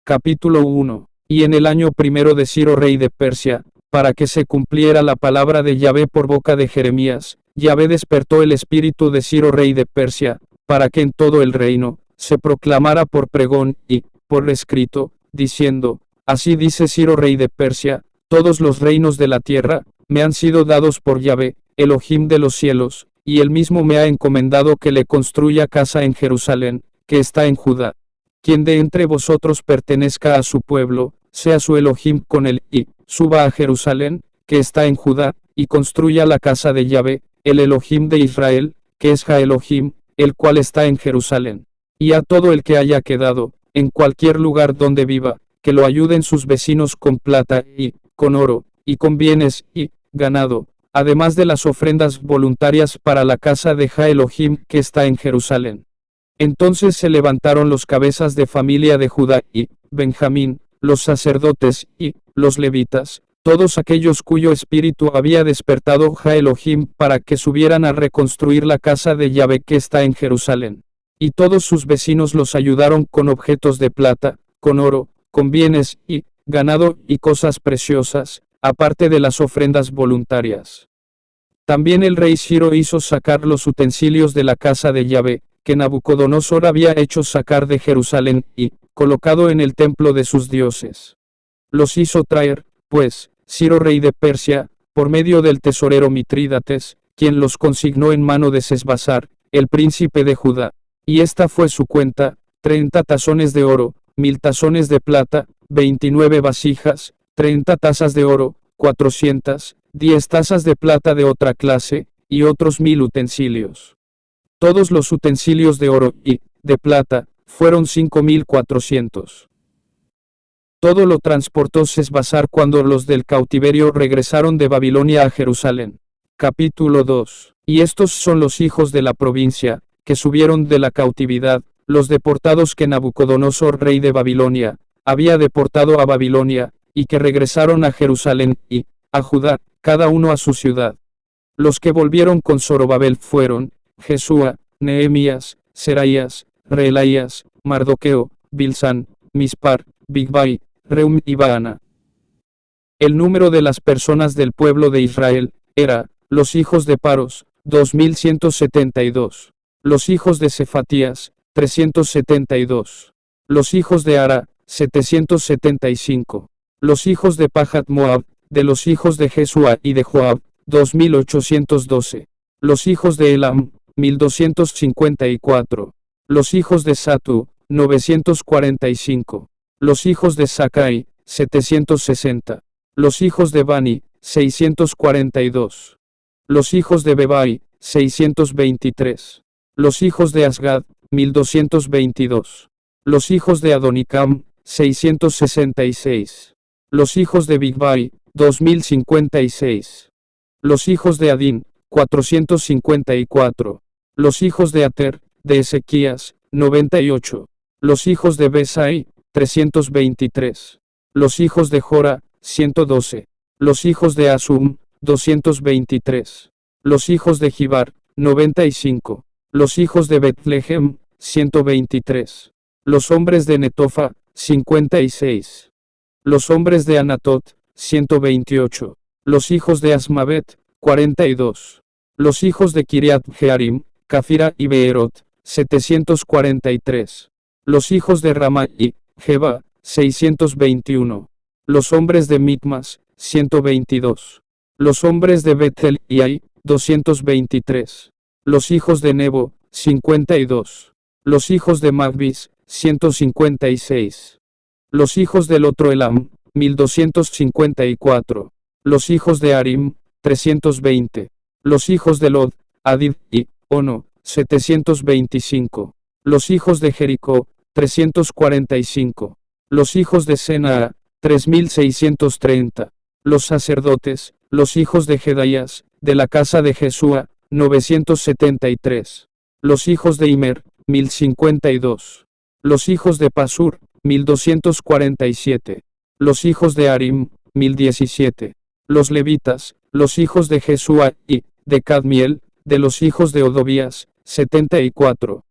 Capítulo 1. Y en el año primero de Ciro rey de Persia, para que se cumpliera la palabra de Yahvé por boca de Jeremías, Yahvé despertó el espíritu de Ciro rey de Persia, para que en todo el reino se proclamara por pregón y por escrito, diciendo: Así dice Ciro rey de Persia, todos los reinos de la tierra me han sido dados por Yahvé, Elohim de los cielos, y él mismo me ha encomendado que le construya casa en Jerusalén, que está en Judá. Quien de entre vosotros pertenezca a su pueblo, sea su Elohim con él, y suba a Jerusalén, que está en Judá, y construya la casa de Yahvé, el Elohim de Israel, que es Ja Elohim, el cual está en Jerusalén. Y a todo el que haya quedado, en cualquier lugar donde viva, que lo ayuden sus vecinos con plata, y con oro, y con bienes, y ganado, además de las ofrendas voluntarias para la casa de Ja Elohim que está en Jerusalén. Entonces se levantaron los cabezas de familia de Judá y Benjamín, los sacerdotes y los levitas, todos aquellos cuyo espíritu había despertado Ja Elohim para que subieran a reconstruir la casa de Yahvé que está en Jerusalén. Y todos sus vecinos los ayudaron con objetos de plata, con oro, con bienes y ganado y cosas preciosas, aparte de las ofrendas voluntarias. También el rey Ciro hizo sacar los utensilios de la casa de Yahvé, que Nabucodonosor había hecho sacar de Jerusalén, y colocado en el templo de sus dioses. Los hizo traer, pues, Ciro rey de Persia, por medio del tesorero Mitrídates, quien los consignó en mano de Sesbazar, el príncipe de Judá. Y esta fue su cuenta: 30 tazones de oro, 1000 tazones de plata, 29 vasijas, 30 tazas de oro, 400, 10 tazas de plata de otra clase, y otros 1000 utensilios. Todos los utensilios de oro y de plata fueron 5400. Todo lo transportó Sesbazar cuando los del cautiverio regresaron de Babilonia a Jerusalén. Capítulo 2. Y estos son los hijos de la provincia, que subieron de la cautividad, los deportados que Nabucodonosor rey de Babilonia había deportado a Babilonia, y que regresaron a Jerusalén y a Judá, cada uno a su ciudad. Los que volvieron con Zorobabel fueron Jesúa, Nehemías, Seraías, Reelaías, Mardoqueo, Bilsán, Mispar, Bigvai, Reum y Baana. El número de las personas del pueblo de Israel era: los hijos de Paros, 2172. Los hijos de Cefatías, 372. Los hijos de Ara, 775. Los hijos de Pahat Moab, de los hijos de Jesúa y de Joab, 2812. Los hijos de Elam, 1254. Los hijos de Satu, 945. Los hijos de Sakai, 760. Los hijos de Bani, 642. Los hijos de Bebai, 623. Los hijos de Asgad, 1222. Los hijos de Adonicam, 666. Los hijos de Bigvai, 2056. Los hijos de Adín, 454. Los hijos de Ater, de Ezequías, 98. Los hijos de Besai, 323. Los hijos de Jora, 112. Los hijos de Asum, 223. Los hijos de Gibar, 95. Los hijos de Betlehem, 123. Los hombres de Netofa, 56. Los hombres de Anatot, 128. Los hijos de Asmavet, 42. Los hijos de Kiriat Jearim, Cafira y Beerot, 743. Los hijos de Rama y Jeba, 621. Los hombres de Mitmas, 122. Los hombres de Betel y Ai, 223. Los hijos de Nebo, 52. Los hijos de Magbis, 156. Los hijos del otro Elam, 1254. Los hijos de Arim, 320. Los hijos de Lod, Adid y Ono, 725. Los hijos de Jericó, 345. Los hijos de Senaa, 3630. Los sacerdotes, los hijos de Jedaías, de la casa de Jesúa, 973. Los hijos de Imer, 1052. Los hijos de Pasur, 1247. Los hijos de Arim, 1017. Los levitas, los hijos de Jesúa y de Cadmiel, de los hijos de Odobías, 74.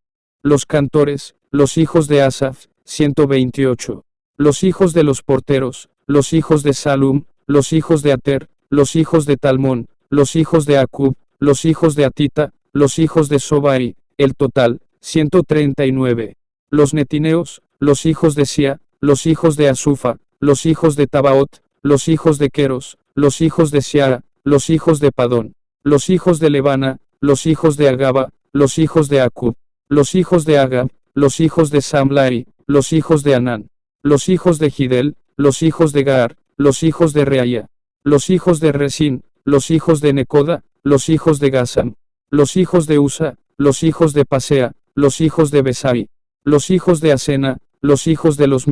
Los cantores, los hijos de Asaf, 128. los hijos de los porteros, los hijos de Salum, los hijos de Ater, los hijos de Talmón, los hijos de Acub, los hijos de Atita, los hijos de Sobai, el total, 139. Los netineos, los hijos de Sia, los hijos de Asufa, los hijos de Tabaot, los hijos de Queros, los hijos de Siara, los hijos de Padón, los hijos de Lebana, los hijos de Agaba, los hijos de Acub, los hijos de Agab, los hijos de Samlai, los hijos de Anán, los hijos de Gidel, los hijos de Gaar, los hijos de Reaya, los hijos de Resín, los hijos de Necoda, los hijos de Gazam, los hijos de Usa, los hijos de Pasea, los hijos de Besai, los hijos de Asena, los hijos de los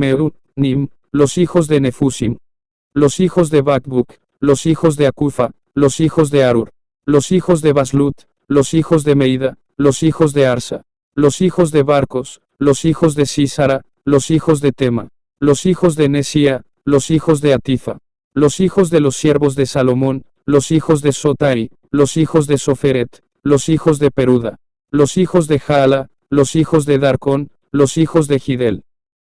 Nim, los hijos de Nefusim, los hijos de Bakbuk, los hijos de Akufa, los hijos de Arur, los hijos de Baslut, los hijos de Meida, los hijos de Arsa, los hijos de Barcos, los hijos de Sísara, los hijos de Tema, los hijos de Nesia, los hijos de Atifa, los hijos de los siervos de Salomón, los hijos de Sotai, los hijos de Soferet, los hijos de Peruda, los hijos de Jaala, los hijos de Darcón, los hijos de Gidel,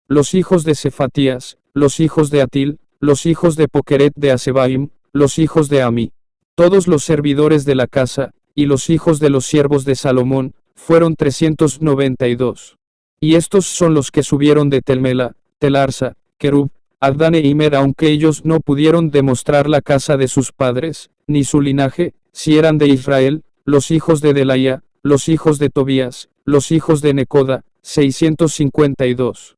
los hijos de Cefatías, los hijos de Atil, los hijos de Pokeret de Asebaim, los hijos de Ami, todos los servidores de la casa, y los hijos de los siervos de Salomón, fueron 392. Y estos son los que subieron de Telmela, Telarsa, Kerub, Adán e Imer, aunque ellos no pudieron demostrar la casa de sus padres, ni su linaje, si eran de Israel, los hijos de Delaya, los hijos de Tobías, los hijos de Necoda, 652.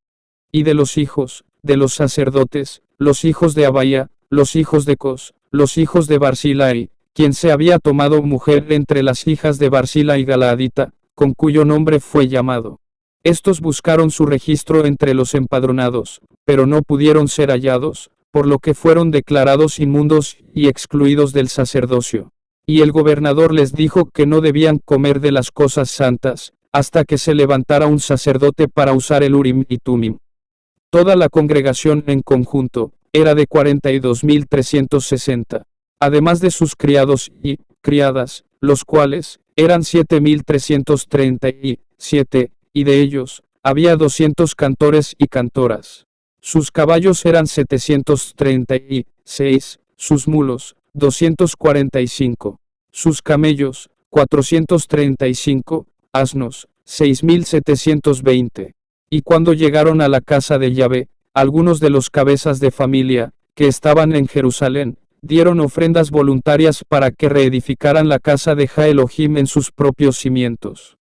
Y de los hijos, de los sacerdotes, los hijos de Abaya, los hijos de Cos, los hijos de Barzilai, quien se había tomado mujer entre las hijas de Barzilai Galaadita, con cuyo nombre fue llamado. Estos buscaron su registro entre los empadronados, pero no pudieron ser hallados, por lo que fueron declarados inmundos y excluidos del sacerdocio. Y el gobernador les dijo que no debían comer de las cosas santas, hasta que se levantara un sacerdote para usar el Urim y Tumim. Toda la congregación en conjunto era de 42.360, además de sus criados y criadas, los cuales eran 7.337, y de ellos había 200 cantores y cantoras. Sus caballos eran 736, sus mulos 245, sus camellos 435, asnos 6.720. Y cuando llegaron a la casa de Yahvé, algunos de los cabezas de familia, que estaban en Jerusalén, dieron ofrendas voluntarias para que reedificaran la casa de Jah Elohim en sus propios cimientos.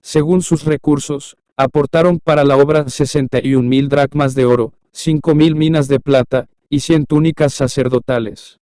Según sus recursos, aportaron para la obra 61.000 dracmas de oro, 5.000 minas de plata, y 100 túnicas sacerdotales.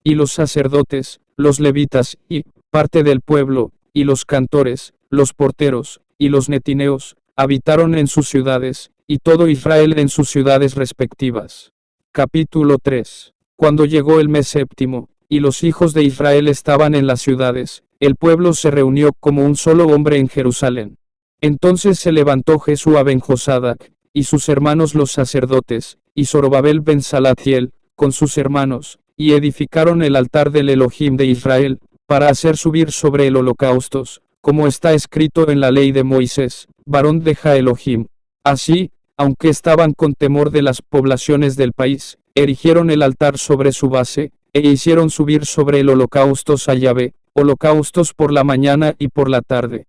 Y los sacerdotes, los levitas, y parte del pueblo, y los cantores, los porteros, y los netineos, habitaron en sus ciudades, y todo Israel en sus ciudades respectivas. Capítulo 3. Cuando llegó el mes séptimo, y los hijos de Israel estaban en las ciudades, el pueblo se reunió como un solo hombre en Jerusalén. Entonces se levantó Jesúa ben Josadac, y sus hermanos los sacerdotes, y Zorobabel ben Salatiel, con sus hermanos, y edificaron el altar del Elohim de Israel, para hacer subir sobre el holocaustos, como está escrito en la ley de Moisés, varón de Jah Elohim. Así, aunque estaban con temor de las poblaciones del país, erigieron el altar sobre su base, e hicieron subir sobre el holocaustos a Yahvé, holocaustos por la mañana y por la tarde.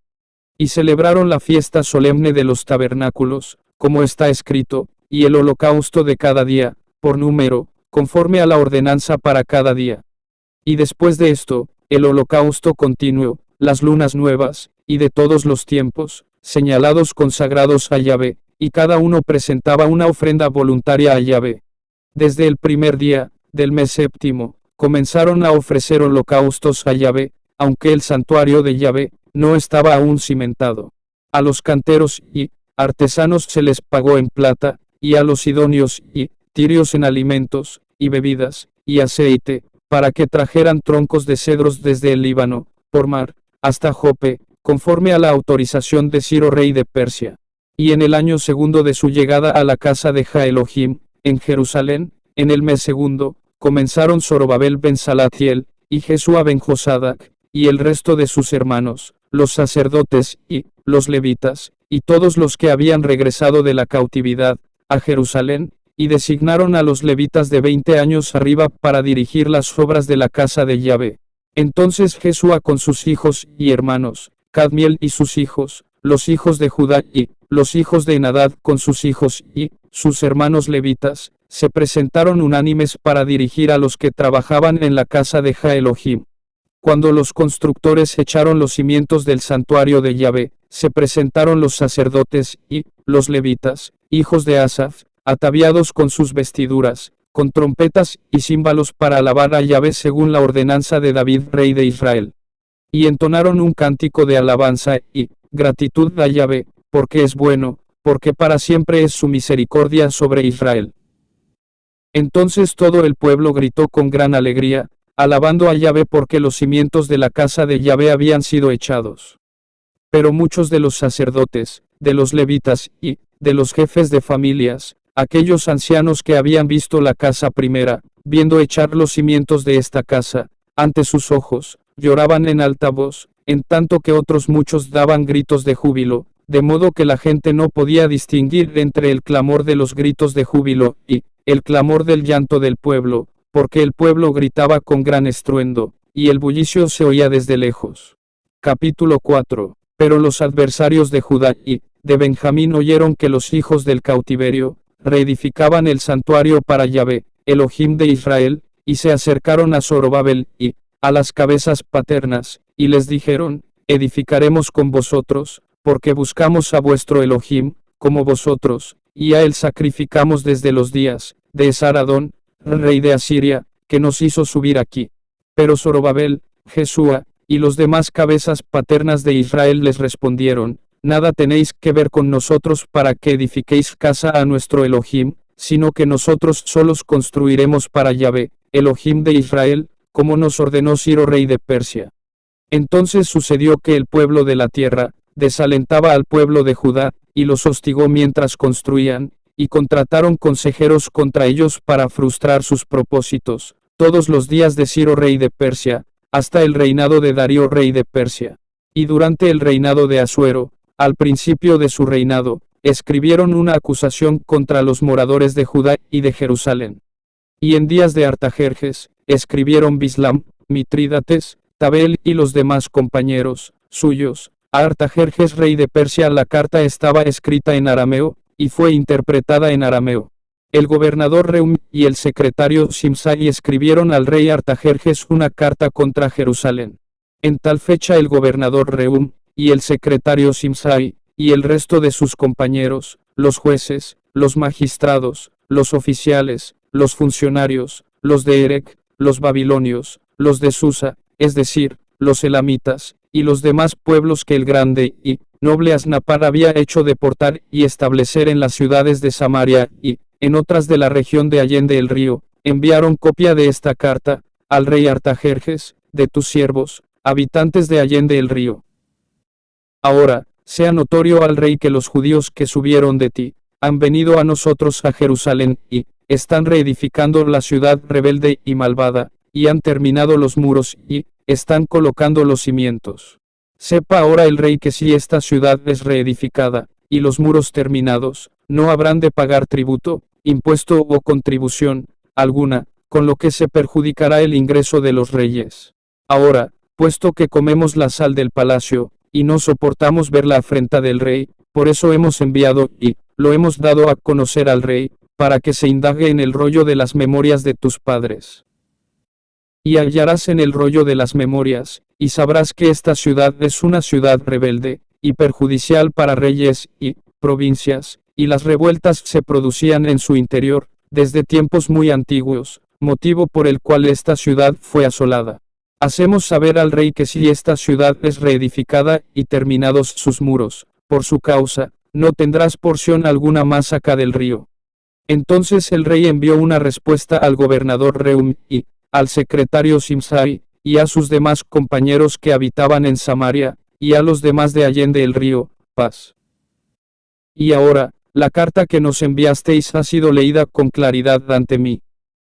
Y celebraron la fiesta solemne de los tabernáculos, como está escrito, y el holocausto de cada día, por número, conforme a la ordenanza para cada día. Y después de esto, el holocausto continuo, las lunas nuevas, y de todos los tiempos, señalados consagrados a Yahvé, y cada uno presentaba una ofrenda voluntaria a Yahvé. Desde el primer día, del mes séptimo, comenzaron a ofrecer holocaustos a Yahvé, aunque el santuario de Yahvé no estaba aún cimentado. A los canteros y artesanos se les pagó en plata, y a los sidonios y tirios en alimentos, y bebidas, y aceite, para que trajeran troncos de cedros desde el Líbano, por mar, hasta Jope, conforme a la autorización de Ciro rey de Persia. Y en el año segundo de su llegada a la casa de Jah Elohim, en Jerusalén, en el mes segundo, comenzaron Zorobabel ben Salatiel, y Jesúa ben Josadac, y el resto de sus hermanos, los sacerdotes, y los levitas, y todos los que habían regresado de la cautividad, a Jerusalén, y designaron a los levitas de 20 años arriba para dirigir las obras de la casa de Yahvé. Entonces Jesúa con sus hijos y hermanos, Cadmiel y sus hijos, los hijos de Judá y los hijos de Enadad con sus hijos y sus hermanos levitas, se presentaron unánimes para dirigir a los que trabajaban en la casa de Jah Elohim. Cuando los constructores echaron los cimientos del santuario de Yahvé, se presentaron los sacerdotes y los levitas, hijos de Asaf, ataviados con sus vestiduras, con trompetas y címbalos para alabar a Yahvé según la ordenanza de David, rey de Israel. Y entonaron un cántico de alabanza y gratitud a Yahvé, porque es bueno, porque para siempre es su misericordia sobre Israel. Entonces todo el pueblo gritó con gran alegría, alabando a Yahvé porque los cimientos de la casa de Yahvé habían sido echados. Pero muchos de los sacerdotes, de los levitas y de los jefes de familias, aquellos ancianos que habían visto la casa primera, viendo echar los cimientos de esta casa, ante sus ojos, lloraban en alta voz, en tanto que otros muchos daban gritos de júbilo, de modo que la gente no podía distinguir entre el clamor de los gritos de júbilo y el clamor del llanto del pueblo, porque el pueblo gritaba con gran estruendo, y el bullicio se oía desde lejos. Capítulo 4. Pero los adversarios de Judá y de Benjamín oyeron que los hijos del cautiverio reedificaban el santuario para Yahvé, Elohim de Israel, y se acercaron a Zorobabel y a las cabezas paternas, y les dijeron: edificaremos con vosotros, porque buscamos a vuestro Elohim, como vosotros, y a él sacrificamos desde los días de Esaradón, rey de Asiria, que nos hizo subir aquí. Pero Zorobabel, Jesúa, y los demás cabezas paternas de Israel les respondieron: nada tenéis que ver con nosotros para que edifiquéis casa a nuestro Elohim, sino que nosotros solos construiremos para Yahvé, Elohim de Israel, como nos ordenó Ciro rey de Persia. Entonces sucedió que el pueblo de la tierra desalentaba al pueblo de Judá, y los hostigó mientras construían, y contrataron consejeros contra ellos para frustrar sus propósitos, todos los días de Ciro rey de Persia, hasta el reinado de Darío rey de Persia. Y durante el reinado de Asuero, al principio de su reinado, escribieron una acusación contra los moradores de Judá y de Jerusalén. Y en días de Artajerjes, escribieron Bislam, Mitrídates, Tabel y los demás compañeros suyos. A Artajerjes rey de Persia la carta estaba escrita en arameo, y fue interpretada en arameo. El gobernador Reum y el secretario Simsai escribieron al rey Artajerjes una carta contra Jerusalén. En tal fecha el gobernador Reum, y el secretario Simsai, y el resto de sus compañeros, los jueces, los magistrados, los oficiales, los funcionarios, los de Erech, los babilonios, los de Susa, es decir, los elamitas, y los demás pueblos que el grande y noble Asnapar había hecho deportar y establecer en las ciudades de Samaria y en otras de la región de allende el río, enviaron copia de esta carta al rey Artajerjes, de tus siervos, habitantes de allende el río. Ahora, sea notorio al rey que los judíos que subieron de ti, han venido a nosotros a Jerusalén, y están reedificando la ciudad rebelde y malvada, y han terminado los muros, y están colocando los cimientos. Sepa ahora el rey que si esta ciudad es reedificada, y los muros terminados, no habrán de pagar tributo, impuesto o contribución alguna, con lo que se perjudicará el ingreso de los reyes. Ahora, puesto que comemos la sal del palacio, y no soportamos ver la afrenta del rey, por eso hemos enviado, y lo hemos dado a conocer al rey, para que se indague en el rollo de las memorias de tus padres. Y hallarás en el rollo de las memorias, y sabrás que esta ciudad es una ciudad rebelde, y perjudicial para reyes y provincias, y las revueltas se producían en su interior, desde tiempos muy antiguos, motivo por el cual esta ciudad fue asolada. Hacemos saber al rey que si esta ciudad es reedificada y terminados sus muros, por su causa, no tendrás porción alguna más acá del río. Entonces el rey envió una respuesta al gobernador Reum y al secretario Simsai, y a sus demás compañeros que habitaban en Samaria, y a los demás de allende el río, paz. Y ahora, la carta que nos enviasteis ha sido leída con claridad ante mí.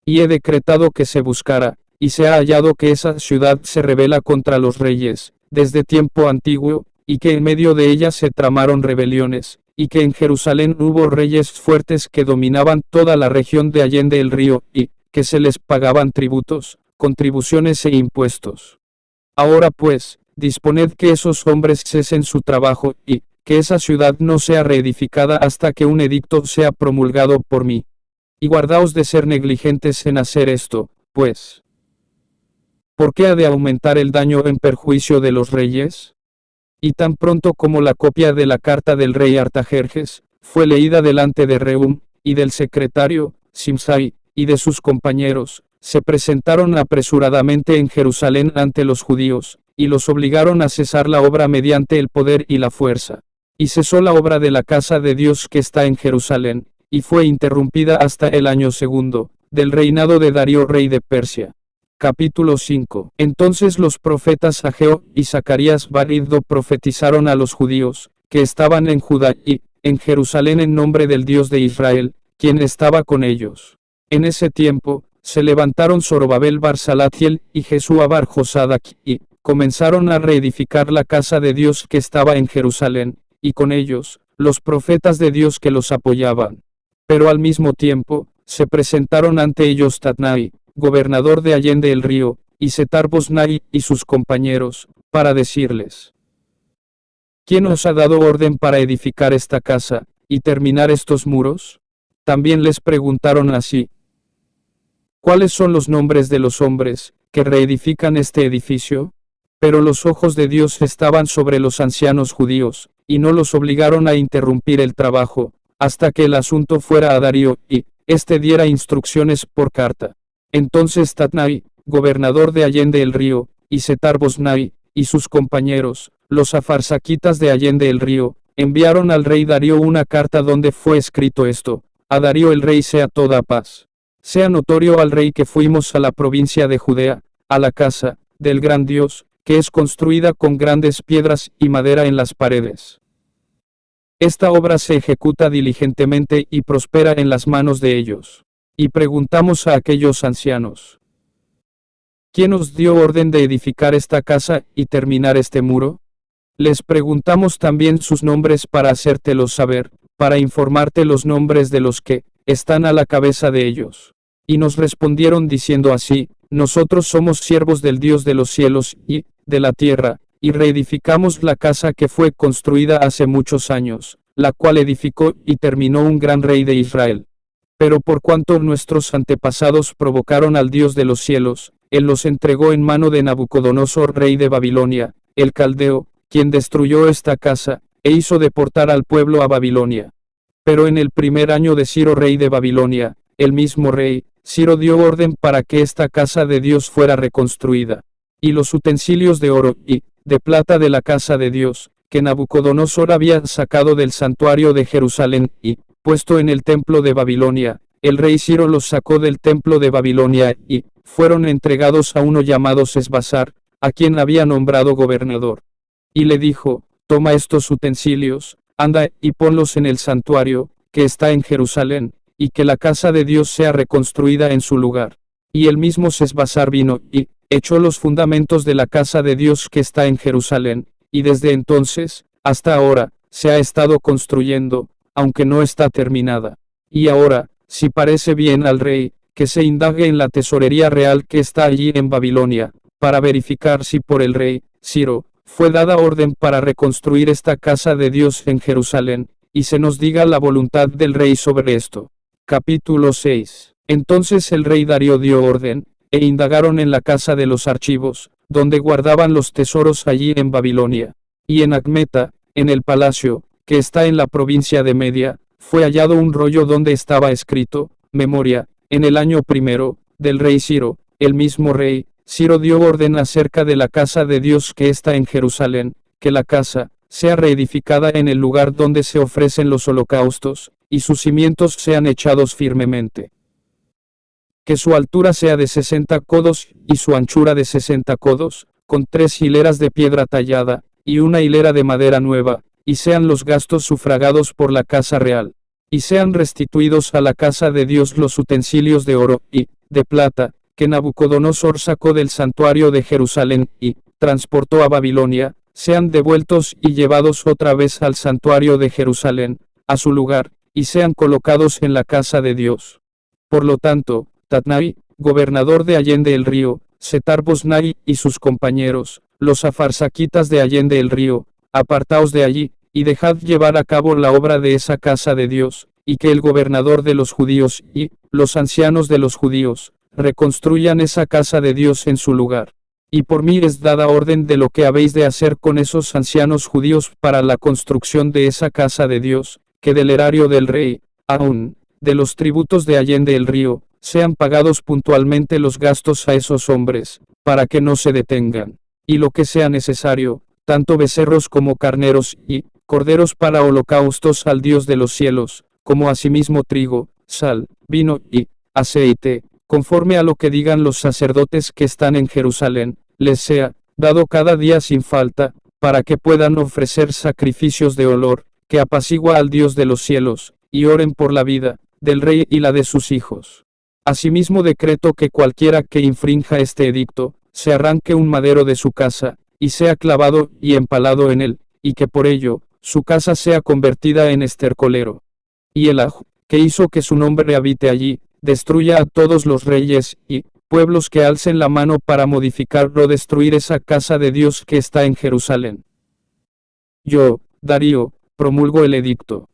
Y he decretado que se buscara, y se ha hallado que esa ciudad se rebela contra los reyes, desde tiempo antiguo, y que en medio de ella se tramaron rebeliones, y que en Jerusalén hubo reyes fuertes que dominaban toda la región de allende el río, y que se les pagaban tributos, contribuciones e impuestos. Ahora pues, disponed que esos hombres cesen su trabajo, y que esa ciudad no sea reedificada hasta que un edicto sea promulgado por mí. Y guardaos de ser negligentes en hacer esto, pues. ¿Por qué ha de aumentar el daño en perjuicio de los reyes? Y tan pronto como la copia de la carta del rey Artajerjes fue leída delante de Rehum, y del secretario, Simsai, y de sus compañeros, se presentaron apresuradamente en Jerusalén ante los judíos, y los obligaron a cesar la obra mediante el poder y la fuerza. Y cesó la obra de la casa de Dios que está en Jerusalén, y fue interrumpida hasta el año segundo, del reinado de Darío rey de Persia. Capítulo 5. Entonces los profetas Ageo y Zacarías bar Iddo profetizaron a los judíos, que estaban en Judá y en Jerusalén en nombre del Dios de Israel, quien estaba con ellos. En ese tiempo, se levantaron Zorobabel bar Salatiel y Jesúa bar Josadac, y comenzaron a reedificar la casa de Dios que estaba en Jerusalén, y con ellos, los profetas de Dios que los apoyaban. Pero al mismo tiempo, se presentaron ante ellos Tatnai, gobernador de allende el río, y Setar-Boznai y sus compañeros, para decirles: ¿Quién os ha dado orden para edificar esta casa, y terminar estos muros? También les preguntaron así: ¿cuáles son los nombres de los hombres, que reedifican este edificio? Pero los ojos de Dios estaban sobre los ancianos judíos, y no los obligaron a interrumpir el trabajo, hasta que el asunto fuera a Darío, y éste diera instrucciones por carta. Entonces Tatnai, gobernador de allende el río, y Setar-Boznai, y sus compañeros, los afarsaquitas de allende el río, enviaron al rey Darío una carta donde fue escrito esto: a Darío el rey sea toda paz. Sea notorio al rey que fuimos a la provincia de Judea, a la casa del gran Dios, que es construida con grandes piedras y madera en las paredes. Esta obra se ejecuta diligentemente y prospera en las manos de ellos. Y preguntamos a aquellos ancianos: ¿quién os dio orden de edificar esta casa y terminar este muro? Les preguntamos también sus nombres para hacértelos saber, para informarte los nombres de los que están a la cabeza de ellos. Y nos respondieron diciendo así: nosotros somos siervos del Dios de los cielos y de la tierra, y reedificamos la casa que fue construida hace muchos años, la cual edificó y terminó un gran rey de Israel. Pero por cuanto nuestros antepasados provocaron al Dios de los cielos, Él los entregó en mano de Nabucodonosor rey de Babilonia, el caldeo, quien destruyó esta casa, e hizo deportar al pueblo a Babilonia. Pero en el primer año de Ciro rey de Babilonia, el mismo rey, Ciro dio orden para que esta casa de Dios fuera reconstruida. Y los utensilios de oro y de plata de la casa de Dios, que Nabucodonosor había sacado del santuario de Jerusalén y puesto en el templo de Babilonia, el rey Ciro los sacó del templo de Babilonia y fueron entregados a uno llamado Sesbazar, a quien había nombrado gobernador. Y le dijo: toma estos utensilios, anda y ponlos en el santuario, que está en Jerusalén, y que la casa de Dios sea reconstruida en su lugar. Y el mismo Sesbazar vino y echó los fundamentos de la casa de Dios que está en Jerusalén, y desde entonces, hasta ahora, se ha estado construyendo, aunque no está terminada. Y ahora, si parece bien al rey, que se indague en la tesorería real que está allí en Babilonia, para verificar si por el rey Ciro fue dada orden para reconstruir esta casa de Dios en Jerusalén, y se nos diga la voluntad del rey sobre esto. Capítulo 6. Entonces el rey Darío dio orden, e indagaron en la casa de los archivos, donde guardaban los tesoros allí en Babilonia. Y en Acmeta, en el palacio, que está en la provincia de Media, fue hallado un rollo donde estaba escrito: memoria, en el año primero, del rey Ciro. El mismo rey Ciro dio orden acerca de la casa de Dios que está en Jerusalén, que la casa sea reedificada en el lugar donde se ofrecen los holocaustos, y sus cimientos sean echados firmemente. Que su altura sea de 60 codos, y su anchura de 60 codos, con 3 hileras de piedra tallada, y una hilera de madera nueva, y sean los gastos sufragados por la casa real. Y sean restituidos a la casa de Dios los utensilios de oro y de plata, que Nabucodonosor sacó del santuario de Jerusalén, y transportó a Babilonia, sean devueltos y llevados otra vez al santuario de Jerusalén, a su lugar, y sean colocados en la casa de Dios. Por lo tanto, Tatnai, gobernador de Allende el río, Setar-Boznai y sus compañeros, los afarsaquitas de Allende el río, apartaos de allí, y dejad llevar a cabo la obra de esa casa de Dios, y que el gobernador de los judíos y los ancianos de los judíos reconstruyan esa casa de Dios en su lugar. Y por mí es dada orden de lo que habéis de hacer con esos ancianos judíos para la construcción de esa casa de Dios, que del erario del rey, aún, de los tributos de Allende el río, sean pagados puntualmente los gastos a esos hombres, para que no se detengan, y lo que sea necesario, tanto becerros como carneros y corderos para holocaustos al Dios de los cielos, como asimismo trigo, sal, vino y aceite, conforme a lo que digan los sacerdotes que están en Jerusalén, les sea dado cada día sin falta, para que puedan ofrecer sacrificios de olor, que apacigua al Dios de los cielos, y oren por la vida del rey y la de sus hijos. Asimismo decreto que cualquiera que infrinja este edicto, se arranque un madero de su casa, y sea clavado y empalado en él, y que por ello, su casa sea convertida en estercolero. Y el Aj, que hizo que su nombre habite allí, destruya a todos los reyes y pueblos que alcen la mano para modificar o destruir esa casa de Dios que está en Jerusalén. Yo, Darío, promulgo el edicto.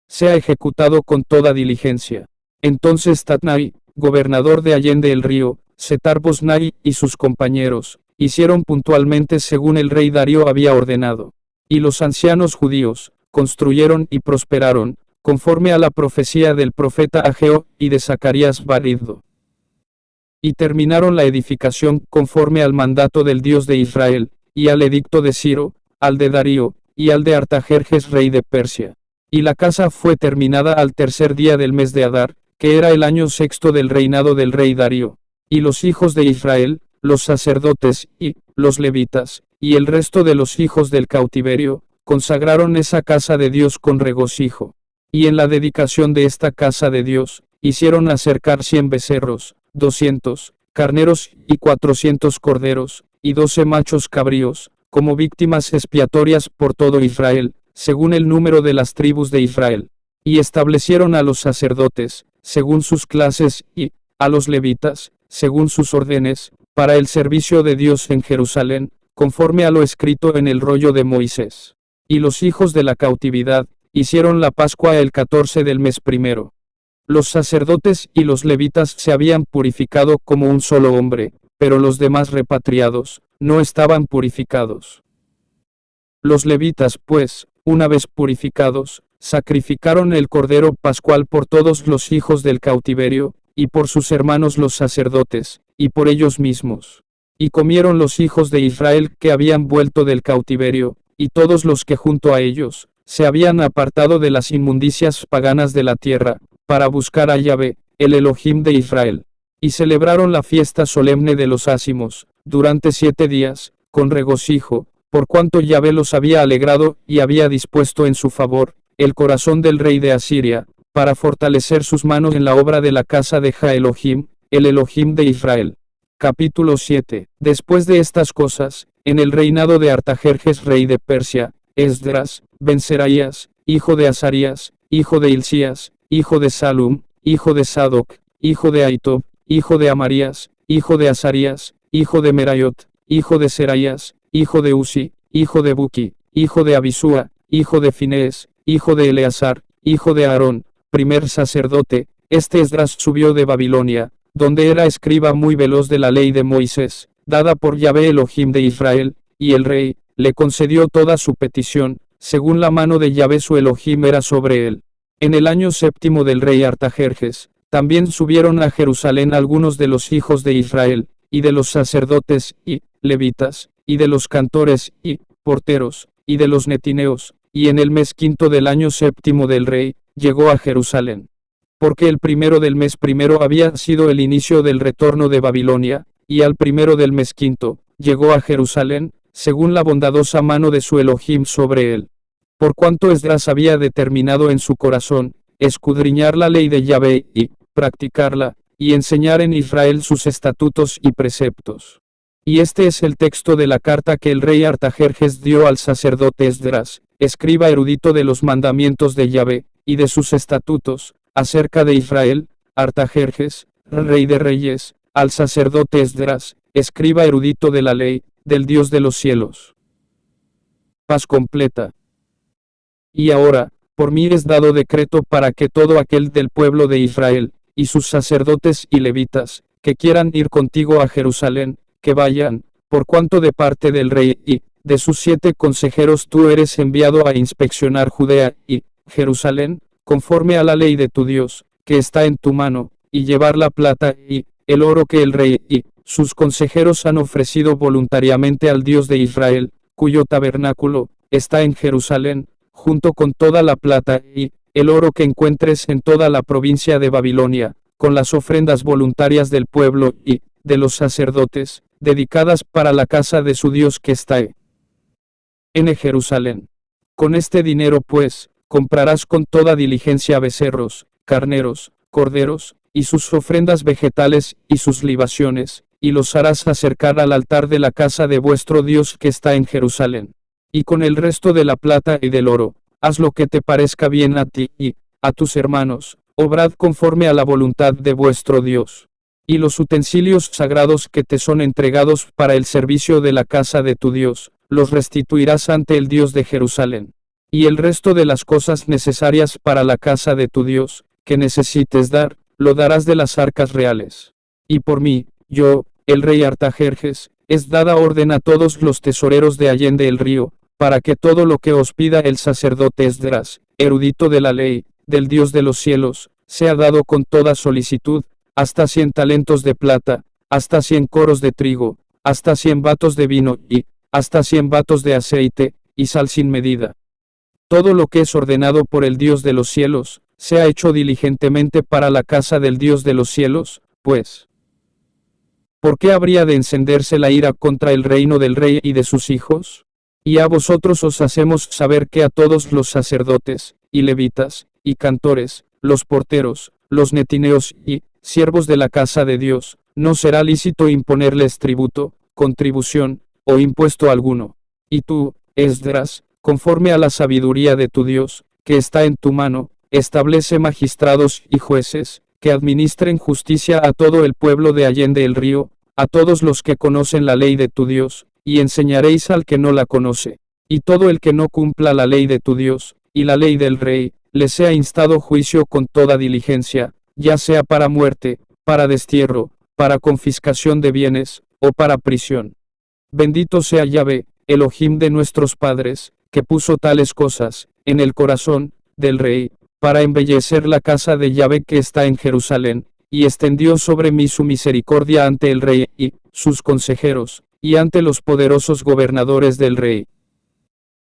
Sea ejecutado con toda diligencia. Entonces Tatnai, gobernador de Allende el río, Setar-Boznai y sus compañeros, hicieron puntualmente según el rey Darío había ordenado. Y los ancianos judíos, construyeron y prosperaron, conforme a la profecía del profeta Ageo y de Zacarías Bar-Iddo. Y terminaron la edificación conforme al mandato del Dios de Israel, y al edicto de Ciro, al de Darío, y al de Artajerjes rey de Persia. Y la casa fue terminada al tercer día del mes de Adar, que era el año sexto del reinado del rey Darío. Y los hijos de Israel, los sacerdotes, y los levitas, y el resto de los hijos del cautiverio, consagraron esa casa de Dios con regocijo. Y en la dedicación de esta casa de Dios, hicieron acercar 100 becerros, 200 carneros y 400 corderos, y 12 machos cabríos, como víctimas expiatorias por todo Israel, según el número de las tribus de Israel. Y establecieron a los sacerdotes, según sus clases, y a los levitas, según sus órdenes, para el servicio de Dios en Jerusalén, conforme a lo escrito en el rollo de Moisés. Y los hijos de la cautividad, hicieron la Pascua el 14 del mes primero. Los sacerdotes y los levitas se habían purificado como un solo hombre, pero los demás repatriados, no estaban purificados. Los levitas, pues, una vez purificados, sacrificaron el cordero pascual por todos los hijos del cautiverio, y por sus hermanos los sacerdotes, y por ellos mismos. Y comieron los hijos de Israel que habían vuelto del cautiverio, y todos los que junto a ellos, se habían apartado de las inmundicias paganas de la tierra, para buscar a Yahvé, el Elohim de Israel. Y celebraron la fiesta solemne de los ácimos, durante 7 días, con regocijo, por cuanto Yahvé los había alegrado y había dispuesto en su favor el corazón del rey de Asiria, para fortalecer sus manos en la obra de la casa de Jah Elohim, el Elohim de Israel. Capítulo 7. Después de estas cosas, en el reinado de Artajerjes rey de Persia, Esdras, ben Seraías, hijo de Azarías, hijo de Hilcías, hijo de Salum, hijo de Sadoc, hijo de Ahitob, hijo de Amarías, hijo de Azarías, hijo de Merayot, hijo de Seraías, hijo de Uzi, hijo de Buki, hijo de Abisúa, hijo de Finees, hijo de Eleazar, hijo de Aarón, primer sacerdote. Este Esdras subió de Babilonia, donde era escriba muy veloz de la ley de Moisés, dada por Yahvé Elohim de Israel, y el rey le concedió toda su petición, según la mano de Yahvé su Elohim era sobre él. En el año séptimo del rey Artajerjes, también subieron a Jerusalén algunos de los hijos de Israel, y de los sacerdotes, y levitas, y de los cantores, y porteros, y de los netineos, y en el mes quinto del año séptimo del rey, llegó a Jerusalén. Porque el primero del mes primero había sido el inicio del retorno de Babilonia, y al primero del mes quinto, llegó a Jerusalén, según la bondadosa mano de su Elohim sobre él. Por cuanto Esdras había determinado en su corazón, escudriñar la ley de Yahvé, y practicarla, y enseñar en Israel sus estatutos y preceptos. Y este es el texto de la carta que el rey Artajerjes dio al sacerdote Esdras, escriba erudito de los mandamientos de Yahvé, y de sus estatutos, acerca de Israel, Artajerjes, rey de reyes, al sacerdote Esdras, escriba erudito de la ley, del Dios de los cielos. Paz completa. Y ahora, por mí es dado decreto para que todo aquel del pueblo de Israel, y sus sacerdotes y levitas, que quieran ir contigo a Jerusalén, que vayan, por cuanto de parte del rey y de sus 7 consejeros tú eres enviado a inspeccionar Judea y Jerusalén, conforme a la ley de tu Dios, que está en tu mano, y llevar la plata y el oro que el rey y sus consejeros han ofrecido voluntariamente al Dios de Israel, cuyo tabernáculo está en Jerusalén, junto con toda la plata y el oro que encuentres en toda la provincia de Babilonia, con las ofrendas voluntarias del pueblo y de los sacerdotes, dedicadas para la casa de su Dios que está en Jerusalén. Con este dinero pues, comprarás con toda diligencia becerros, carneros, corderos, y sus ofrendas vegetales y sus libaciones, y los harás acercar al altar de la casa de vuestro Dios que está en Jerusalén. Y con el resto de la plata y del oro, haz lo que te parezca bien a ti y a tus hermanos, obrad conforme a la voluntad de vuestro Dios. Y los utensilios sagrados que te son entregados para el servicio de la casa de tu Dios, los restituirás ante el Dios de Jerusalén. Y el resto de las cosas necesarias para la casa de tu Dios, que necesites dar, lo darás de las arcas reales. Y por mí, yo, el rey Artajerjes, es dada orden a todos los tesoreros de allende el río, para que todo lo que os pida el sacerdote Esdras, erudito de la ley, del Dios de los cielos, sea dado con toda solicitud, hasta 100 talentos de plata, hasta 100 coros de trigo, hasta 100 batos de vino y hasta 100 batos de aceite, y sal sin medida. Todo lo que es ordenado por el Dios de los cielos, sea hecho diligentemente para la casa del Dios de los cielos, pues, ¿por qué habría de encenderse la ira contra el reino del rey y de sus hijos? Y a vosotros os hacemos saber que a todos los sacerdotes, y levitas, y cantores, los porteros, los netineos, y siervos de la casa de Dios, no será lícito imponerles tributo, contribución, o impuesto alguno. Y tú, Esdras, conforme a la sabiduría de tu Dios, que está en tu mano, establece magistrados y jueces, que administren justicia a todo el pueblo de allende el río, a todos los que conocen la ley de tu Dios, y enseñaréis al que no la conoce. Y todo el que no cumpla la ley de tu Dios, y la ley del rey, le sea instado juicio con toda diligencia, ya sea para muerte, para destierro, para confiscación de bienes, o para prisión. Bendito sea Yahvé, Elohim de nuestros padres, que puso tales cosas en el corazón del rey, para embellecer la casa de Yahvé que está en Jerusalén, y extendió sobre mí su misericordia ante el rey y sus consejeros, y ante los poderosos gobernadores del rey.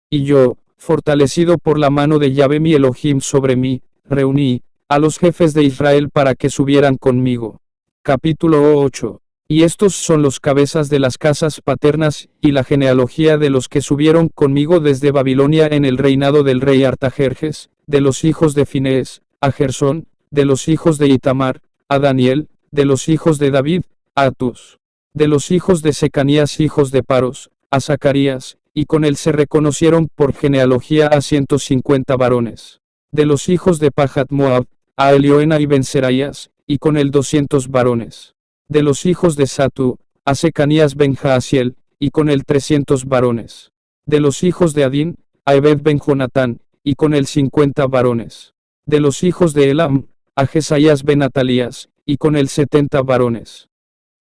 Y yo, fortalecido por la mano de Yahvé mi Elohim sobre mí, reuní a los jefes de Israel para que subieran conmigo. Capítulo 8. Y estos son los cabezas de las casas paternas, y la genealogía de los que subieron conmigo desde Babilonia en el reinado del rey Artajerjes, de los hijos de Finés, a Gersón, de los hijos de Itamar, a Daniel, de los hijos de David, a Atus, de los hijos de Secanías hijos de Paros, a Zacarías, y con él se reconocieron por genealogía a 150 varones. De los hijos de Pahat Moab, a Elioena y Ben-Seraías, y con él 200 varones. De los hijos de Satu, a Secanías ben Jaasiel, y con él 300 varones. De los hijos de Adín, a Ebed ben Jonatán, y con él 50 varones. De los hijos de Elam, a Jesaías ben Atalías, y con él 70 varones.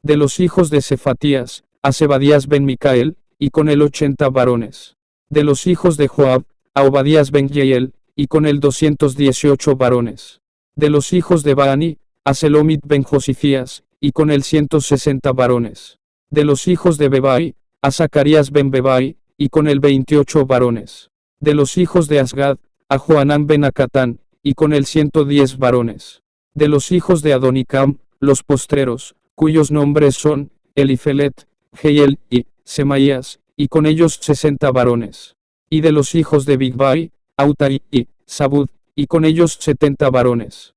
De los hijos de Cefatías, a Zebadías ben Micael, y con él 80 varones. De los hijos de Joab, a Obadías ben Jeiel, y con él 218 varones. De los hijos de Baani, a Selomit ben Josifías, y con él 160 varones. De los hijos de Bebai, a Zacarías ben Bebai, y con él 28 varones. De los hijos de Asgad, a Joanán ben Acatán, y con él 110 varones. De los hijos de Adonicam, los postreros, cuyos nombres son Elifelet, Jeiel y Semaías, y con ellos 60 varones. Y de los hijos de Bigvai, Autai y Sabud, y con ellos 70 varones.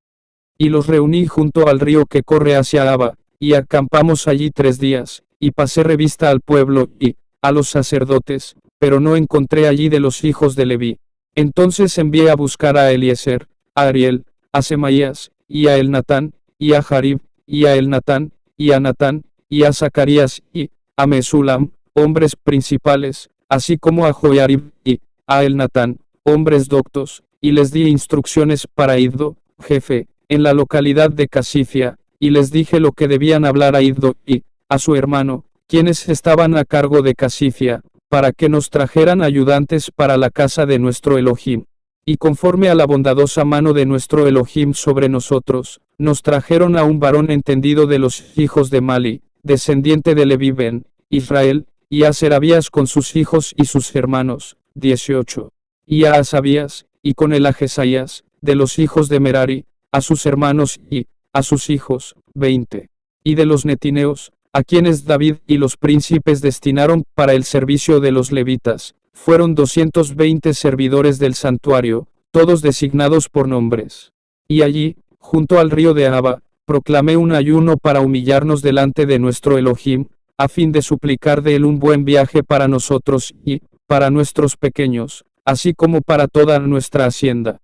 Y los reuní junto al río que corre hacia Abba, y acampamos allí 3 días, y pasé revista al pueblo y a los sacerdotes, pero no encontré allí de los hijos de Leví. Entonces envié a buscar a Eliezer, a Ariel, a Semaías, y a Elnatán, y a Jarib, y a Elnatán, y a Natán, y a Zacarías, y a Mesulam, hombres principales, así como a Joiarib, y a Elnatán, hombres doctos, y les di instrucciones para Iddo, jefe, en la localidad de Casifia, y les dije lo que debían hablar a Iddo, y a su hermano, quienes estaban a cargo de Casifia, para que nos trajeran ayudantes para la casa de nuestro Elohim. Y conforme a la bondadosa mano de nuestro Elohim sobre nosotros, nos trajeron a un varón entendido de los hijos de Mali, descendiente de Leví ben Israel, y a Serabías con sus hijos y sus hermanos, 18. Y a Asabías, y con él a Jesaías, de los hijos de Merari, a sus hermanos y a sus hijos, 20. Y de los netineos, a quienes David y los príncipes destinaron para el servicio de los levitas, fueron 220 servidores del santuario, todos designados por nombres. Y allí, junto al río de Ahava, proclamé un ayuno para humillarnos delante de nuestro Elohim, a fin de suplicar de él un buen viaje para nosotros y para nuestros pequeños, así como para toda nuestra hacienda.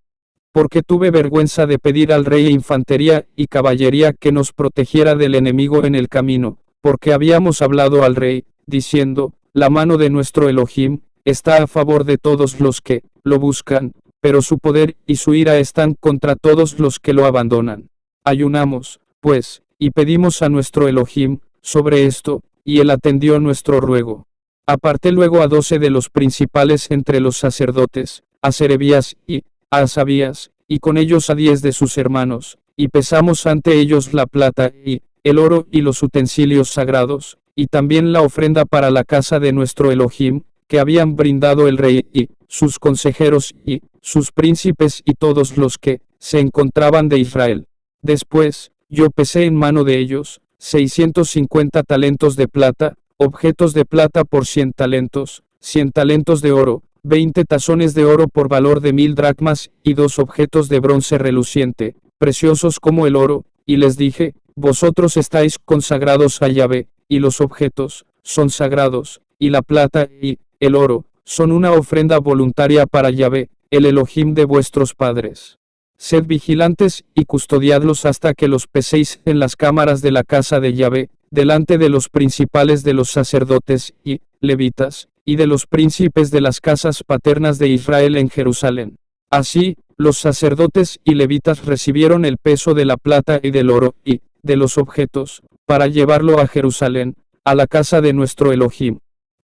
Porque tuve vergüenza de pedir al rey infantería y caballería que nos protegiera del enemigo en el camino, porque habíamos hablado al rey, diciendo, la mano de nuestro Elohim está a favor de todos los que lo buscan, pero su poder y su ira están contra todos los que lo abandonan. Ayunamos, pues, y pedimos a nuestro Elohim sobre esto, y él atendió nuestro ruego. Aparté luego a 12 de los principales entre los sacerdotes, a Serebías y a Asabías, y con ellos a 10 de sus hermanos, y pesamos ante ellos la plata y el oro y los utensilios sagrados, y también la ofrenda para la casa de nuestro Elohim, que habían brindado el rey y sus consejeros y sus príncipes y todos los que se encontraban de Israel. Después, yo pesé en mano de ellos 650 talentos de plata, objetos de plata por 100 talentos, 100 talentos de oro, 20 tazones de oro por valor de 1000 dracmas, y 2 objetos de bronce reluciente, preciosos como el oro, y les dije, vosotros estáis consagrados a Yahvé, y los objetos son sagrados, y la plata y el oro son una ofrenda voluntaria para Yahvé, el Elohim de vuestros padres. Sed vigilantes y custodiadlos hasta que los peséis en las cámaras de la casa de Yahvé, delante de los principales de los sacerdotes y levitas, y de los príncipes de las casas paternas de Israel en Jerusalén. Así, los sacerdotes y levitas recibieron el peso de la plata y del oro, y de los objetos, para llevarlo a Jerusalén, a la casa de nuestro Elohim.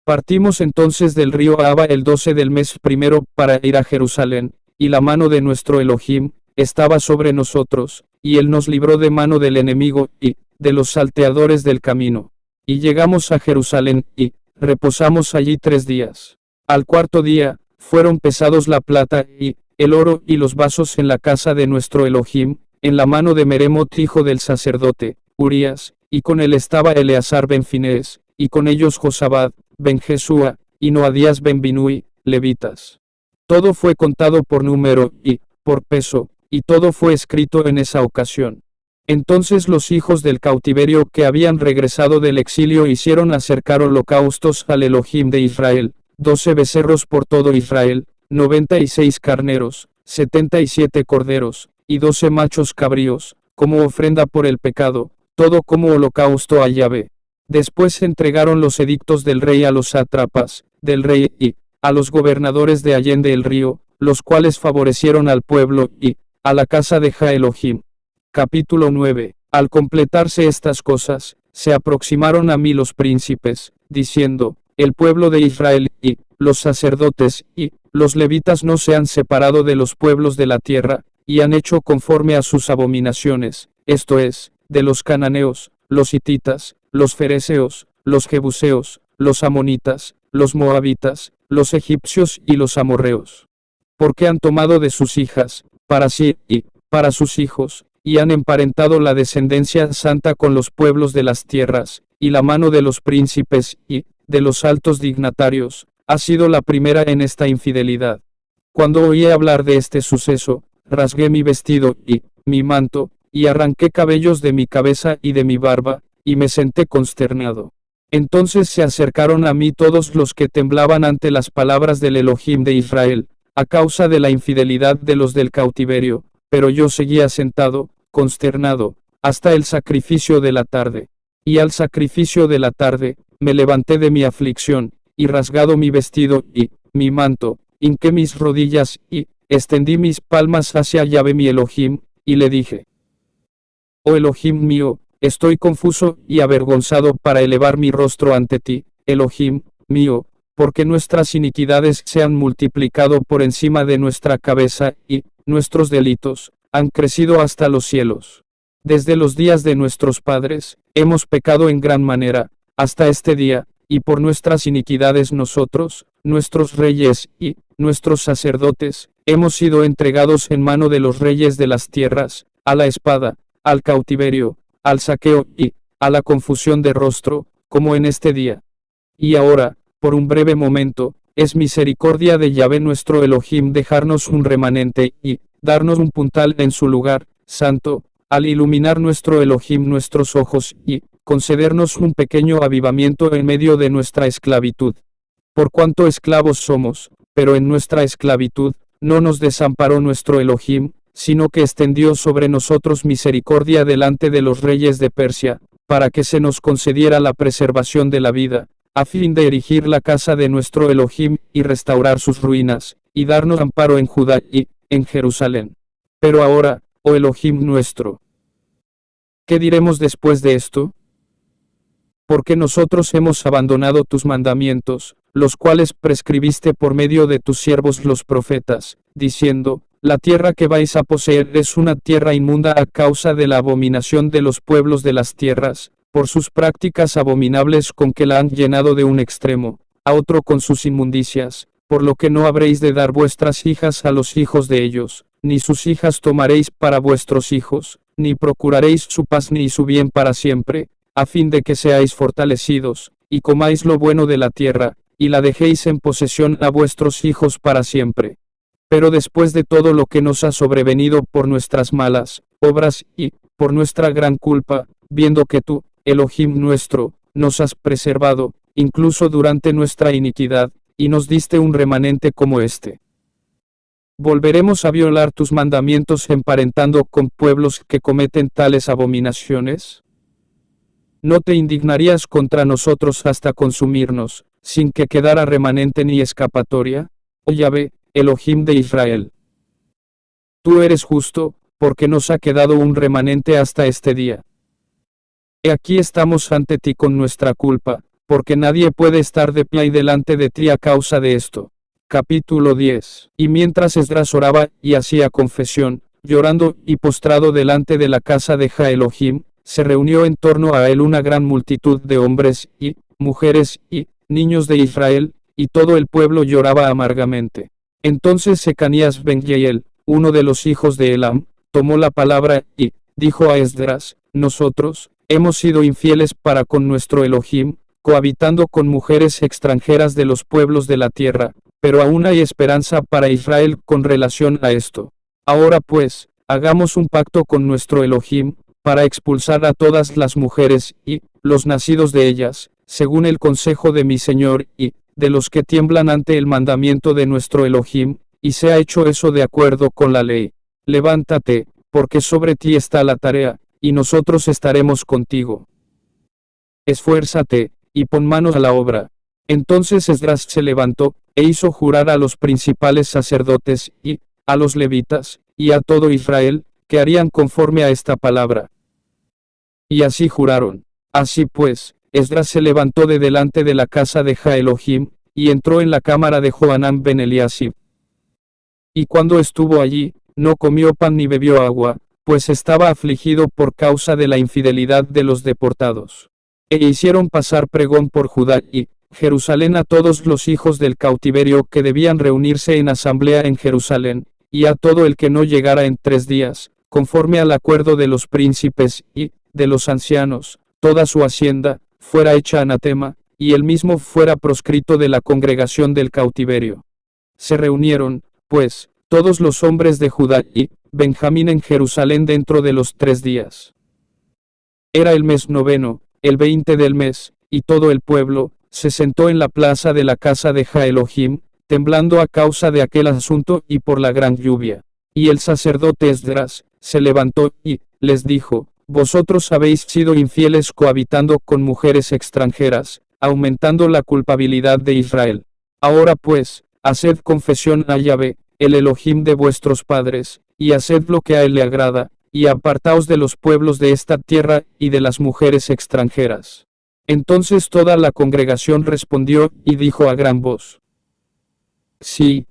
Partimos entonces del río Ahava el 12 del mes primero para ir a Jerusalén, y la mano de nuestro Elohim estaba sobre nosotros, y él nos libró de mano del enemigo y de los salteadores del camino. Y llegamos a Jerusalén, y reposamos allí 3 días. Al cuarto día, fueron pesados la plata y el oro y los vasos en la casa de nuestro Elohim, en la mano de Meremot hijo del sacerdote, Urías, y con él estaba Eleazar ben Finés, y con ellos Josabad, ben Jesúa, y Noadías ben Binui, levitas. Todo fue contado por número, y por peso, y todo fue escrito en esa ocasión. Entonces los hijos del cautiverio que habían regresado del exilio hicieron acercar holocaustos al Elohim de Israel, 12 becerros por todo Israel, 96 carneros, 77 corderos, y 12 machos cabríos, como ofrenda por el pecado, todo como holocausto a Yahvé. Después entregaron los edictos del rey a los sátrapas, del rey y a los gobernadores de allende el río, los cuales favorecieron al pueblo y a la casa de Jah Elohim. Capítulo 9. Al completarse estas cosas, se aproximaron a mí los príncipes, diciendo, el pueblo de Israel y los sacerdotes y los levitas no se han separado de los pueblos de la tierra, y han hecho conforme a sus abominaciones, esto es, de los cananeos, los hititas, los fereceos, los jebuseos, los amonitas, los moabitas, los egipcios y los amorreos. Porque han tomado de sus hijas, para sí y para sus hijos, y han emparentado la descendencia santa con los pueblos de las tierras, y la mano de los príncipes y de los altos dignatarios ha sido la primera en esta infidelidad. Cuando oí hablar de este suceso, rasgué mi vestido y mi manto, y arranqué cabellos de mi cabeza y de mi barba, y me senté consternado. Entonces se acercaron a mí todos los que temblaban ante las palabras del Elohim de Israel, a causa de la infidelidad de los del cautiverio, pero yo seguía sentado, consternado, hasta el sacrificio de la tarde. Y al sacrificio de la tarde, me levanté de mi aflicción, y rasgado mi vestido, y mi manto, hinqué mis rodillas, y extendí mis palmas hacia Yahvé mi Elohim, y le dije: Oh Elohim mío, estoy confuso y avergonzado para elevar mi rostro ante ti, Elohim mío, porque nuestras iniquidades se han multiplicado por encima de nuestra cabeza, y nuestros delitos han crecido hasta los cielos. Desde los días de nuestros padres, hemos pecado en gran manera, hasta este día, y por nuestras iniquidades nosotros, nuestros reyes, y nuestros sacerdotes, hemos sido entregados en mano de los reyes de las tierras, a la espada, al cautiverio, al saqueo, y a la confusión de rostro, como en este día. Y ahora, por un breve momento, es misericordia de Yahvé nuestro Elohim dejarnos un remanente, y darnos un puntal en su lugar santo, al iluminar nuestro Elohim nuestros ojos, y concedernos un pequeño avivamiento en medio de nuestra esclavitud. Por cuanto esclavos somos, pero en nuestra esclavitud, no nos desamparó nuestro Elohim, sino que extendió sobre nosotros misericordia delante de los reyes de Persia, para que se nos concediera la preservación de la vida, a fin de erigir la casa de nuestro Elohim, y restaurar sus ruinas, y darnos amparo en Judá y en Jerusalén. Pero ahora, oh Elohim nuestro, ¿qué diremos después de esto? Porque nosotros hemos abandonado tus mandamientos, los cuales prescribiste por medio de tus siervos los profetas, diciendo: la tierra que vais a poseer es una tierra inmunda a causa de la abominación de los pueblos de las tierras, por sus prácticas abominables con que la han llenado de un extremo a otro con sus inmundicias, por lo que no habréis de dar vuestras hijas a los hijos de ellos, ni sus hijas tomaréis para vuestros hijos, ni procuraréis su paz ni su bien para siempre, a fin de que seáis fortalecidos, y comáis lo bueno de la tierra, y la dejéis en posesión a vuestros hijos para siempre. Pero después de todo lo que nos ha sobrevenido por nuestras malas obras, y por nuestra gran culpa, viendo que tú, Elohim nuestro, nos has preservado, incluso durante nuestra iniquidad, y nos diste un remanente como este, ¿volveremos a violar tus mandamientos emparentando con pueblos que cometen tales abominaciones? ¿No te indignarías contra nosotros hasta consumirnos, sin que quedara remanente ni escapatoria? Oh Yahvé, Elohim de Israel, tú eres justo, porque nos ha quedado un remanente hasta este día. He aquí estamos ante ti con nuestra culpa, porque nadie puede estar de pie delante de ti a causa de esto. Capítulo 10. Y mientras Esdras oraba y hacía confesión, llorando y postrado delante de la casa de Jah Elohim, se reunió en torno a él una gran multitud de hombres y mujeres y niños de Israel, y todo el pueblo lloraba amargamente. Entonces Secanías ben Yael, uno de los hijos de Elam, tomó la palabra y dijo a Esdras: nosotros hemos sido infieles para con nuestro Elohim, cohabitando con mujeres extranjeras de los pueblos de la tierra, pero aún hay esperanza para Israel con relación a esto. Ahora pues, hagamos un pacto con nuestro Elohim, para expulsar a todas las mujeres y los nacidos de ellas, según el consejo de mi Señor y de los que tiemblan ante el mandamiento de nuestro Elohim, y sea hecho eso de acuerdo con la ley. Levántate, porque sobre ti está la tarea, y nosotros estaremos contigo. Esfuérzate, y pon manos a la obra. Entonces Esdras se levantó, e hizo jurar a los principales sacerdotes, y a los levitas, y a todo Israel, que harían conforme a esta palabra. Y así juraron. Así pues, Esdras se levantó de delante de la casa de Jah Elohim, y entró en la cámara de Johanán ben Eliasib. Y cuando estuvo allí, no comió pan ni bebió agua, pues estaba afligido por causa de la infidelidad de los deportados. E hicieron pasar pregón por Judá y Jerusalén a todos los hijos del cautiverio que debían reunirse en asamblea en Jerusalén, y a todo el que no llegara en 3 días, conforme al acuerdo de los príncipes y de los ancianos, toda su hacienda fuera hecha anatema, y él mismo fuera proscrito de la congregación del cautiverio. Se reunieron, pues, todos los hombres de Judá y Benjamín en Jerusalén dentro de los 3 días. Era el mes noveno, el 20 del mes, y todo el pueblo, se sentó en la plaza de la casa de Jah-Elohim, temblando a causa de aquel asunto y por la gran lluvia. Y el sacerdote Esdras se levantó y les dijo: vosotros habéis sido infieles cohabitando con mujeres extranjeras, aumentando la culpabilidad de Israel. Ahora pues, haced confesión a Yahvé, el Elohim de vuestros padres, y haced lo que a él le agrada, y apartaos de los pueblos de esta tierra y de las mujeres extranjeras. Entonces toda la congregación respondió y dijo a gran voz: sí,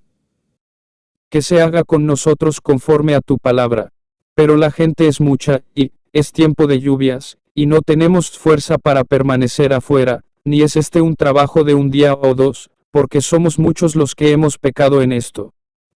que se haga con nosotros conforme a tu palabra. Pero la gente es mucha, y es tiempo de lluvias, y no tenemos fuerza para permanecer afuera, ni es este un trabajo de un día o dos, porque somos muchos los que hemos pecado en esto.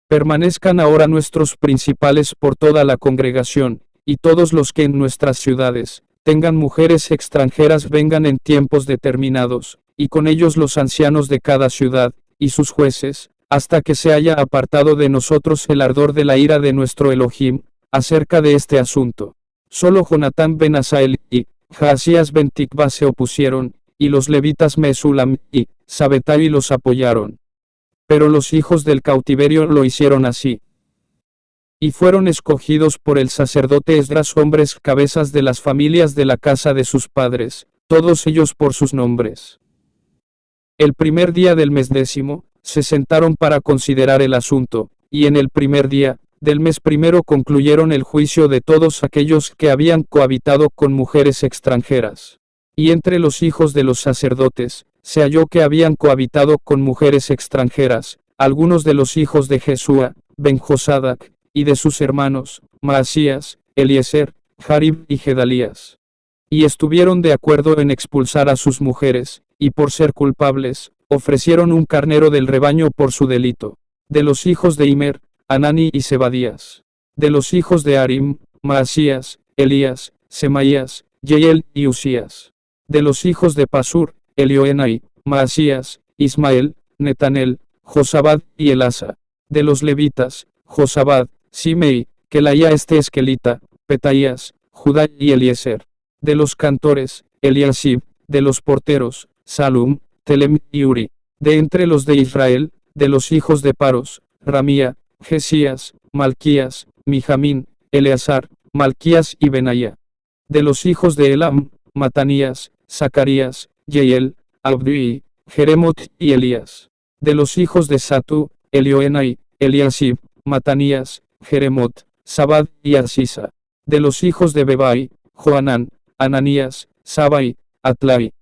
Permanezcan ahora nuestros principales por toda la congregación, y todos los que en nuestras ciudades tengan mujeres extranjeras vengan en tiempos determinados, y con ellos los ancianos de cada ciudad, y sus jueces, hasta que se haya apartado de nosotros el ardor de la ira de nuestro Elohim, acerca de este asunto. Solo Jonatán ben Asael y Jaasías ben Tikva se opusieron, y los levitas Mesulam y Sabetai los apoyaron. Pero los hijos del cautiverio lo hicieron así. Y fueron escogidos por el sacerdote Esdras hombres cabezas de las familias de la casa de sus padres, todos ellos por sus nombres. El primer día del mes 10, se sentaron para considerar el asunto, y en el primer día del mes primero concluyeron el juicio de todos aquellos que habían cohabitado con mujeres extranjeras. Y entre los hijos de los sacerdotes, se halló que habían cohabitado con mujeres extranjeras, algunos de los hijos de Jesúa, ben Josadac, y de sus hermanos, Maasías, Eliezer, Jarib y Gedalías. Y estuvieron de acuerdo en expulsar a sus mujeres, y por ser culpables, ofrecieron un carnero del rebaño por su delito. De los hijos de Imer, Anani y Zebadías. De los hijos de Arim, Maasías, Elías, Semaías, Yeiel y Usías. De los hijos de Pasur, Elioenai, Maasías, Ismael, Netanel, Josabad y Elasa. De los levitas, Josabad, Simei, Kelaía esquelita, Petaías, Judá y Eliezer. De los cantores, Eliasib. De los porteros, Salum, Telem y Uri. De entre los de Israel, de los hijos de Paros, Ramía, Jesías, Malquías, Mijamín, Eleazar, Malquías y Benaía. De los hijos de Elam, Matanías, Zacarías, Yeiel, Abdui, Jeremot y Elías. De los hijos de Satu, Elioenai, Eliasib, Matanías, Jeremot, Sabad y Arsisa. De los hijos de Bebai, Joanán, Ananías, Sabai, Atlai.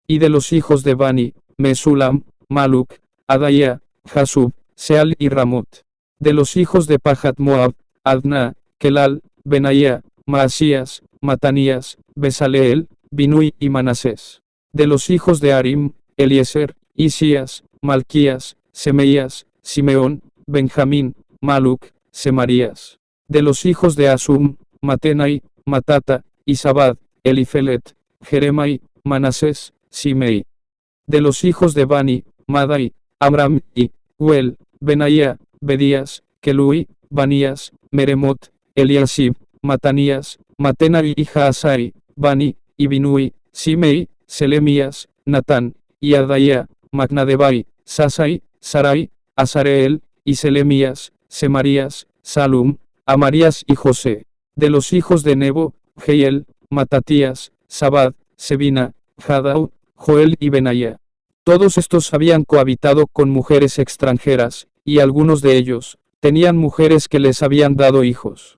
Y de los hijos de Bani, Mesulam, Maluc, Adaya, Jasub, Seal y Ramot. De los hijos de Pahat Moab, Adna, Kelal, Benaía, Maasías, Matanías, Besaleel, Binui y Manasés. De los hijos de Arim, Eliezer, Isías, Malquías, Semeías, Simeón, Benjamín, Maluc, Semarías. De los hijos de Asum, Matenai, Matata, Isabad, Elifelet, Jeremai, Manasés, Simei. De los hijos de Bani, Madai, Amram y Uel, Benaía, Bedías, Kelui, Banías, Meremot, Eliasib, Matanías, Matenai y Jaasai, Bani, y Binui, Simei, Selemías, Natán, y Adaya, Macnadebai, Sasai, Sarai, Azareel, y Selemías, Semarías, Salum, Amarías y José. De los hijos de Nebo, Jeiel, Matatías, Sabad, Sebina, Jadau, Joel y Benaía. Todos estos habían cohabitado con mujeres extranjeras, y algunos de ellos tenían mujeres que les habían dado hijos.